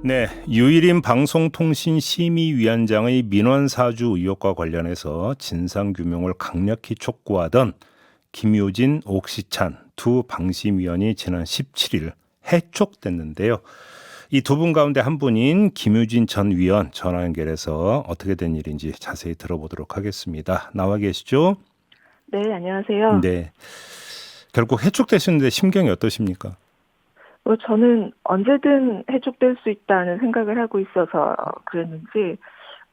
네, 유일인 방송통신심의위원장의 민원사주 의혹과 관련해서 진상규명을 강력히 촉구하던 김효진, 옥시찬 두 방심위원이 지난 17일 해촉됐는데요. 이 두 분 가운데 한 분인 김효진 전 위원 전화 연결해서 어떻게 된 일인지 자세히 들어보도록 하겠습니다. 나와 계시죠? 네, 안녕하세요. 네, 결국 해촉되셨는데 심경이 어떠십니까? 저는 언제든 해촉될 수 있다는 생각을 하고 있어서 그랬는지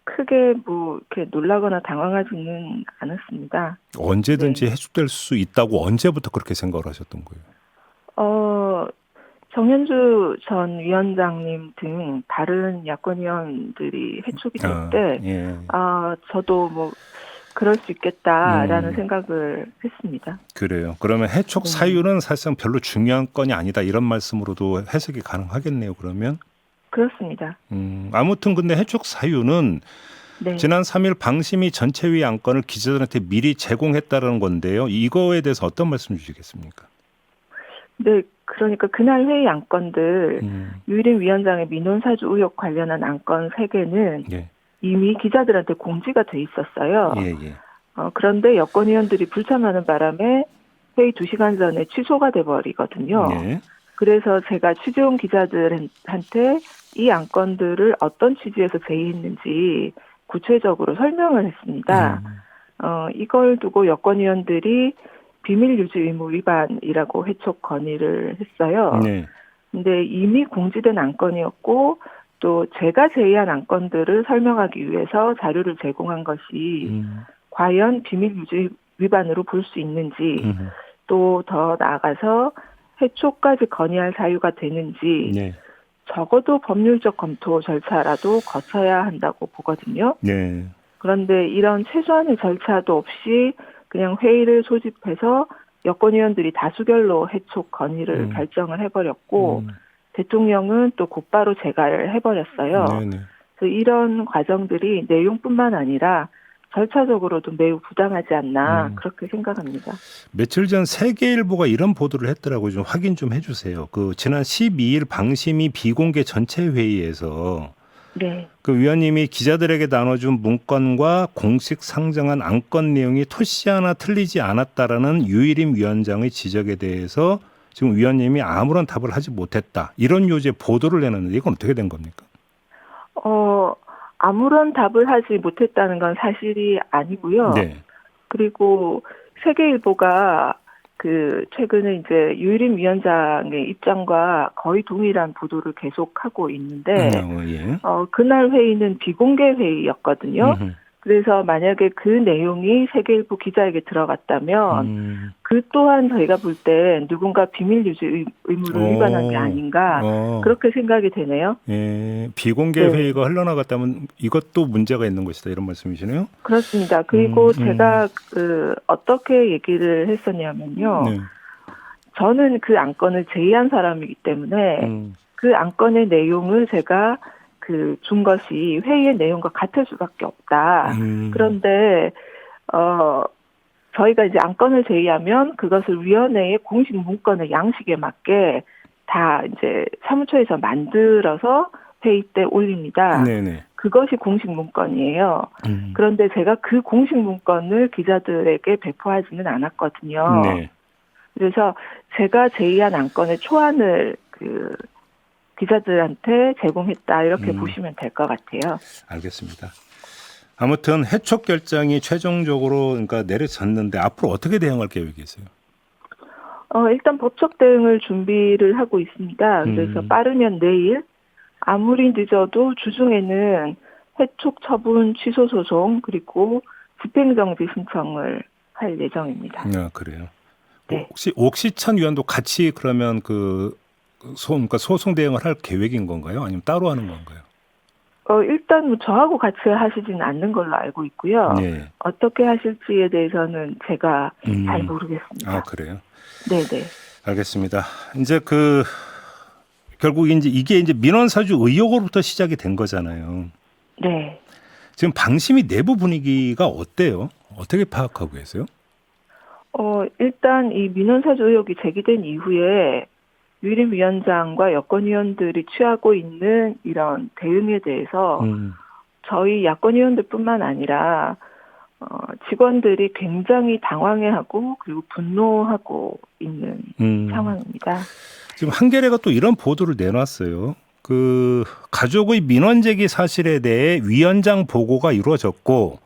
크게 이렇게 놀라거나 당황하지는 않았습니다. 언제든지 네. 해촉될 수 있다고 언제부터 그렇게 생각을 하셨던 거예요? 정현주 전 위원장님 등 다른 야권 의원들이 해촉이 될 때, 예. 저도 그럴 수 있겠다라는 음, 생각을 했습니다. 그래요. 그러면 해촉 네. 사유는 사실상 별로 중요한 건이 아니다 이런 말씀으로도 해석이 가능하겠네요. 그러면 그렇습니다. 아무튼 근데 해촉 사유는 네. 지난 3일 방심위 전체회의 안건을 기자들한테 미리 제공했다는 건데요. 이거에 대해서 어떤 말씀 주시겠습니까? 네, 그러니까 그날 회의 안건들 음, 유일인 위원장의 민원사주 의혹 관련한 안건 3개는 예, 이미 기자들한테 공지가 돼 있었어요. 예, 예. 그런데 여권 의원들이 불참하는 바람에 회의 2시간 전에 취소가 돼버리거든요. 예. 그래서 제가 취재원 기자들한테 이 안건들을 어떤 취지에서 제의했는지 구체적으로 설명을 했습니다. 음, 이걸 두고 여권 의원들이 비밀 유지 의무 위반이라고 해촉 건의를 했어요. 네. 근데 이미 공지된 안건이었고 또 제가 제의한 안건들을 설명하기 위해서 자료를 제공한 것이 음, 과연 비밀 유지 위반으로 볼 수 있는지 음, 또 더 나아가서 해촉까지 건의할 사유가 되는지 네. 적어도 법률적 검토 절차라도 거쳐야 한다고 보거든요. 네. 그런데 이런 최소한의 절차도 없이 그냥 회의를 소집해서 여권 의원들이 다수결로 해촉 건의를 결정을 해버렸고 음, 대통령은 또 곧바로 재가를 해버렸어요. 네, 네. 그래서 이런 과정들이 내용뿐만 아니라 절차적으로도 매우 부당하지 않나 그렇게 생각합니다. 며칠 전 세계일보가 이런 보도를 했더라고요. 좀 확인 좀 해주세요. 그 지난 12일 방심위 비공개 전체 회의에서 네. 그 위원님이 기자들에게 나눠준 문건과 공식 상정한 안건 내용이 토시 하나 틀리지 않았다라는 유일임 위원장의 지적에 대해서 지금 위원님이 아무런 답을 하지 못했다. 이런 요지의 보도를 내놨는데 이건 어떻게 된 겁니까? 아무런 답을 하지 못했다는 건 사실이 아니고요. 네. 그리고 세계일보가 최근에 이제 유일임 위원장의 입장과 거의 동일한 보도를 계속하고 있는데, 예. 그날 회의는 비공개 회의였거든요. 음흠. 그래서 만약에 그 내용이 세계일보 기자에게 들어갔다면 그 또한 저희가 볼 때 누군가 비밀 유지 의무를 위반한 게 아닌가 그렇게 생각이 되네요. 예, 비공개 네, 회의가 흘러나갔다면 이것도 문제가 있는 것이다 이런 말씀이시네요. 그렇습니다. 그리고 제가 어떻게 얘기를 했었냐면요. 네. 저는 그 안건을 제의한 사람이기 때문에 그 안건의 내용을 제가 준 것이 회의의 내용과 같을 수밖에 없다. 그런데 저희가 이제 안건을 제의하면 그것을 위원회의 공식 문건의 양식에 맞게 다 이제 사무처에서 만들어서 회의 때 올립니다. 네네. 그것이 공식 문건이에요. 그런데 제가 그 공식 문건을 기자들에게 배포하지는 않았거든요. 네. 그래서 제가 제의한 안건의 초안을 기자들한테 제공했다 이렇게 보시면 될 것 같아요. 알겠습니다. 아무튼 해촉 결정이 최종적으로 그러니까 내려졌는데 앞으로 어떻게 대응할 계획이세요? 일단 법적 대응을 준비를 하고 있습니다. 그래서 빠르면 내일, 아무리 늦어도 주중에는 해촉 처분 취소 소송 그리고 집행정지 신청을 할 예정입니다. 아, 그래요. 네. 혹시 옥시찬 위원도 같이 그러면 그러니까 소송 대응을 할 계획인 건가요? 아니면 따로 하는 건가요? 일단 저하고 같이 하시지는 않는 걸로 알고 있고요. 네. 어떻게 하실지에 대해서는 제가 잘 모르겠습니다. 아, 그래요. 네네. 알겠습니다. 이제 결국 이게 이제 민원사주 의혹으로부터 시작이 된 거잖아요. 네. 지금 방심위 내부 분위기가 어때요? 어떻게 파악하고 계세요? 일단 이 민원사주 의혹이 제기된 이후에 유일임 위원장과 여권위원들이 취하고 있는 이런 대응에 대해서 저희 야권위원들뿐만 아니라 직원들이 굉장히 당황해하고 그리고 분노하고 있는 상황입니다. 지금 한겨레가 또 이런 보도를 내놨어요. 그 가족의 민원 제기 사실에 대해 위원장 보고가 이루어졌고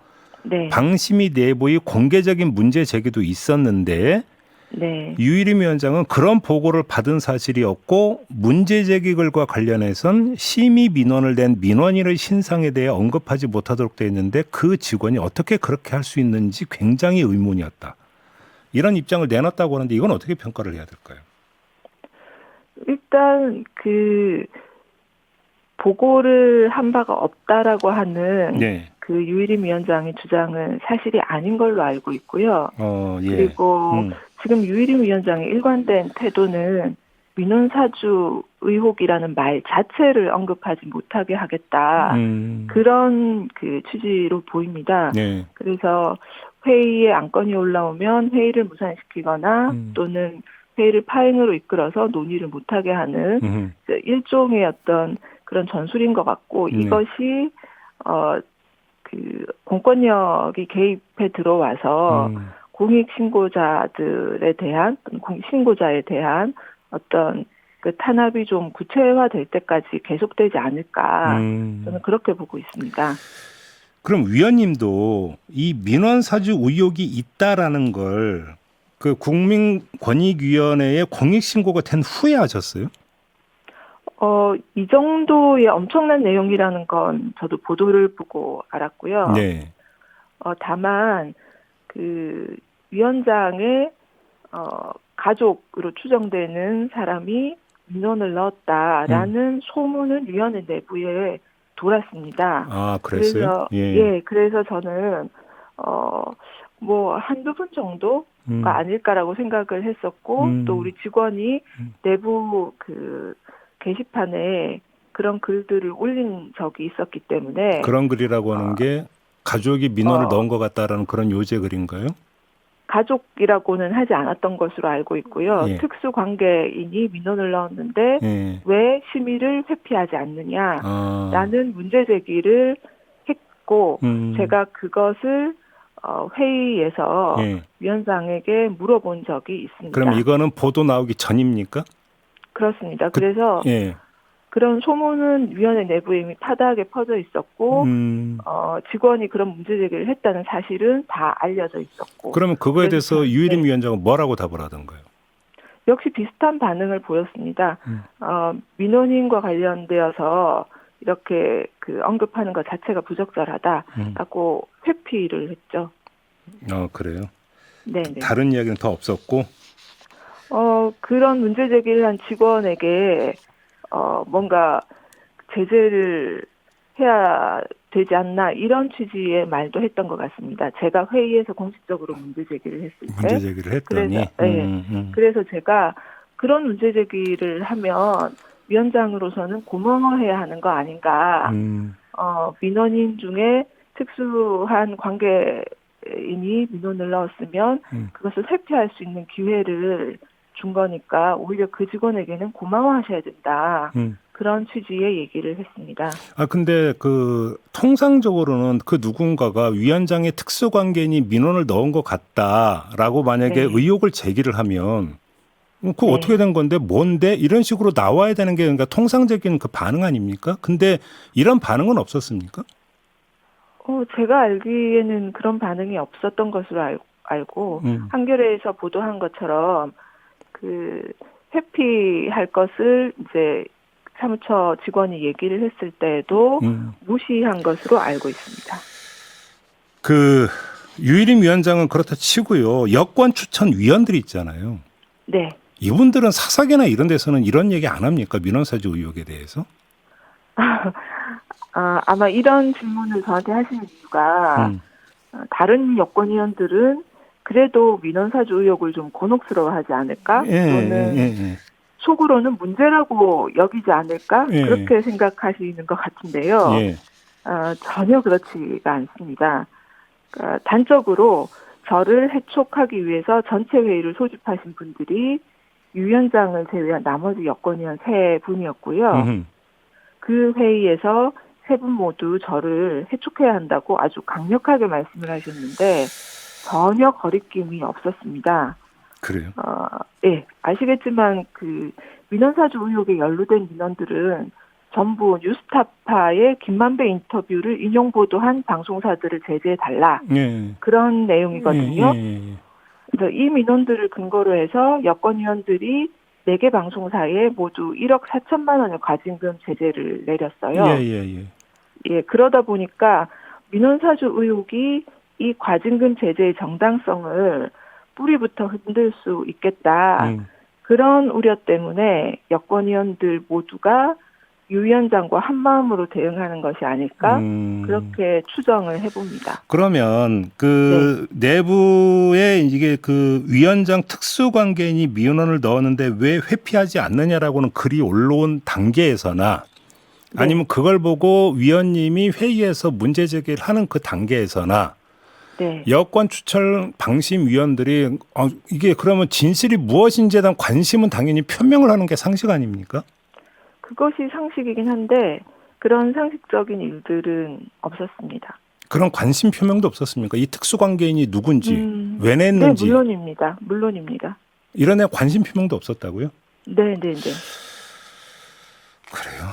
네. 방심위 내부의 공개적인 문제 제기도 있었는데 네. 유일임 위원장은 그런 보고를 받은 사실이 없고 문제 제기글과 관련해선 심의 민원을 낸 민원인의 신상에 대해 언급하지 못하도록 되어 있는데 그 직원이 어떻게 그렇게 할 수 있는지 굉장히 의문이었다. 이런 입장을 내놨다고 하는데 이건 어떻게 평가를 해야 될까요? 일단 그 보고를 한 바가 없다라고 하는 네. 그 유일임 위원장의 주장은 사실이 아닌 걸로 알고 있고요. 예. 그리고 지금 유일임 위원장의 일관된 태도는 민원 사주 의혹이라는 말 자체를 언급하지 못하게 하겠다. 그런 그 취지로 보입니다. 네. 그래서 회의에 안건이 올라오면 회의를 무산시키거나 또는 회의를 파행으로 이끌어서 논의를 못하게 하는 일종의 어떤 그런 전술인 것 같고 이것이 그 공권력이 개입해 들어와서 공익 신고자들에 대한 공익 신고자에 대한 어떤 그 탄압이 좀 구체화될 때까지 계속되지 않을까 저는 그렇게 보고 있습니다. 그럼 위원님도 이 민원 사주 의혹이 있다라는 걸 그 국민권익위원회에 공익 신고가 된 후에 하셨어요? 이 정도의 엄청난 내용이라는 건 저도 보도를 보고 알았고요. 네. 다만 그 위원장의 가족으로 추정되는 사람이 민원을 넣었다라는 소문은 위원회 내부에 돌았습니다. 아, 그랬어요? 그래서 저는 뭐 한두 분 정도가 아닐까라고 생각을 했었고 또 우리 직원이 내부 그 게시판에 그런 글들을 올린 적이 있었기 때문에 그런 글이라고 하는 게 가족이 민원을 넣은 것 같다라는 그런 요제 글인가요? 가족이라고는 하지 않았던 것으로 알고 있고요. 예. 특수관계인이 민원을 넣었는데 왜 심의를 회피하지 않느냐라는 문제 제기를 했고 제가 그것을 회의에서 위원장에게 물어본 적이 있습니다. 그럼 이거는 보도 나오기 전입니까? 그렇습니다. 그래서 그런 소문은 위원회 내부에 이미 파다하게 퍼져 있었고 직원이 그런 문제 제기를 했다는 사실은 다 알려져 있었고 그러면 그거에 대해서 유일임 위원장은 뭐라고 답을 하던가요? 역시 비슷한 반응을 보였습니다. 민원인과 관련되어서 이렇게 그 언급하는 것 자체가 부적절하다라고 회피를 했죠. 그래요? 네. 다른 이야기는 더 없었고? 그런 문제 제기를 한 직원에게 뭔가 제재를 해야 되지 않나 이런 취지의 말도 했던 것 같습니다. 제가 회의에서 공식적으로 문제 제기를 했을 때. 문제 제기를 했더니. 그래서 제가 그런 문제 제기를 하면 위원장으로서는 고마워해야 하는 거 아닌가. 민원인 중에 특수한 관계인이 민원을 넣었으면 그것을 회피할 수 있는 기회를 준 거니까 오히려 그 직원에게는 고마워하셔야 된다. 그런 취지의 얘기를 했습니다. 근데 그 통상적으로는 그 누군가가 위원장의 특수관계인이 민원을 넣은 것 같다라고 만약에 의혹을 제기를 하면 그거 어떻게 된 건데 뭔데 이런 식으로 나와야 되는 게 그러니까 통상적인 그 반응 아닙니까? 근데 이런 반응은 없었습니까? 제가 알기에는 그런 반응이 없었던 것으로 알고 한겨레에서 보도한 것처럼 그 회피할 것을 이제 사무처 직원이 얘기를 했을 때에도 무시한 것으로 알고 있습니다. 그 유일임 위원장은 그렇다 치고요. 여권 추천 위원들이 있잖아요. 네. 이분들은 사석이나 이런 데서는 이런 얘기 안 합니까? 민원사주 의혹에 대해서? 아마 이런 질문을 저한테 하시는 이유가 다른 여권위원들은 그래도 민원사주 의혹을 좀 곤혹스러워하지 않을까? 또는 속으로는 문제라고 여기지 않을까? 그렇게 생각하시는 것 같은데요. 전혀 그렇지가 않습니다. 그러니까 단적으로 저를 해촉하기 위해서 전체 회의를 소집하신 분들이 유 위원장을 제외한 나머지 여권위원 3분이었고요. 음흠. 그 회의에서 3분 모두 저를 해촉해야 한다고 아주 강력하게 말씀을 하셨는데 전혀 거리낌이 없었습니다. 그래요. 예, 아시겠지만 그 민원사주 의혹에 연루된 민원들은 전부 뉴스타파의 김만배 인터뷰를 인용 보도한 방송사들을 제재해달라. 예. 그런 내용이거든요. 예. 그래서 이 민원들을 근거로 해서 여권위원들이 4개 방송사에 모두 1억 4천만 원의 과징금 제재를 내렸어요. 예, 그러다 보니까 민원사주 의혹이 이 과징금 제재의 정당성을 뿌리부터 흔들 수 있겠다. 그런 우려 때문에 여권위원들 모두가 유 위원장과 한마음으로 대응하는 것이 아닐까 그렇게 추정을 해봅니다. 그러면 그 내부에 이게 그 위원장 특수관계인이 민원을 넣었는데 왜 회피하지 않느냐라고는 글이 올라온 단계에서나 아니면 그걸 보고 위원님이 회의에서 문제 제기를 하는 그 단계에서나 여권 추천 방심 위원들이 이게 그러면 진실이 무엇인지에 대한 관심은 당연히 표명을 하는 게 상식 아닙니까? 그것이 상식이긴 한데 그런 상식적인 일들은 없었습니다. 그런 관심 표명도 없었습니까? 이 특수관계인이 누군지, 왜 냈는지. 네, 물론입니다. 이런 애 관심 표명도 없었다고요? 네. 그래요.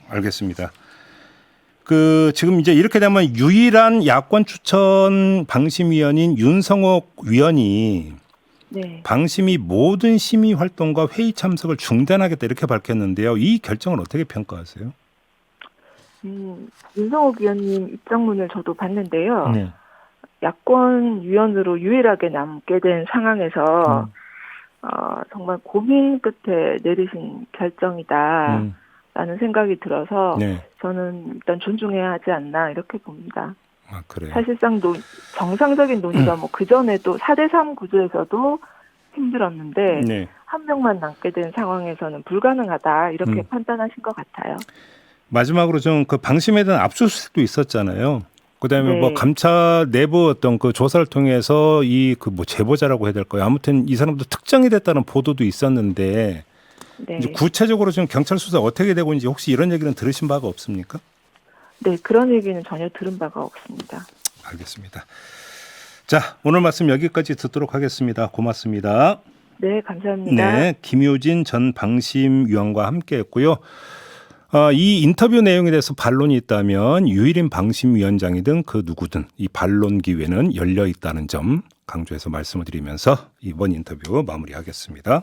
알겠습니다. 그 지금 이제 이렇게 되면 유일한 야권 추천 방심위원인 윤성옥 위원이 방심이 모든 심의 활동과 회의 참석을 중단하겠다 이렇게 밝혔는데요. 이 결정을 어떻게 평가하세요? 윤성옥 위원님 입장문을 저도 봤는데요. 야권 위원으로 유일하게 남게 된 상황에서 정말 고민 끝에 내리신 결정이다. 라는 생각이 들어서 저는 일단 존중해야 하지 않나 이렇게 봅니다. 그래요? 사실상 정상적인 논의가 뭐 그전에도 4대3 구조에서도 힘들었는데 한 명만 남게 된 상황에서는 불가능하다 이렇게 판단하신 것 같아요. 마지막으로 좀 그 방심에 대한 압수수색도 있었잖아요. 그다음에 뭐 감찰 내부 어떤 그 조사를 통해서 이 그 뭐 제보자라고 해야 될까요? 아무튼 이 사람도 특정이 됐다는 보도도 있었는데 이제 구체적으로 지금 경찰 수사 어떻게 되고 있는지 혹시 이런 얘기는 들으신 바가 없습니까? 네, 그런 얘기는 전혀 들은 바가 없습니다. 알겠습니다. 자, 오늘 말씀 여기까지 듣도록 하겠습니다. 고맙습니다. 네, 감사합니다. 네, 김효진 전 방심위원과 함께했고요. 이 인터뷰 내용에 대해서 반론이 있다면 유일인 방심위원장이든 그 누구든 이 반론 기회는 열려 있다는 점 강조해서 말씀을 드리면서 이번 인터뷰 마무리하겠습니다.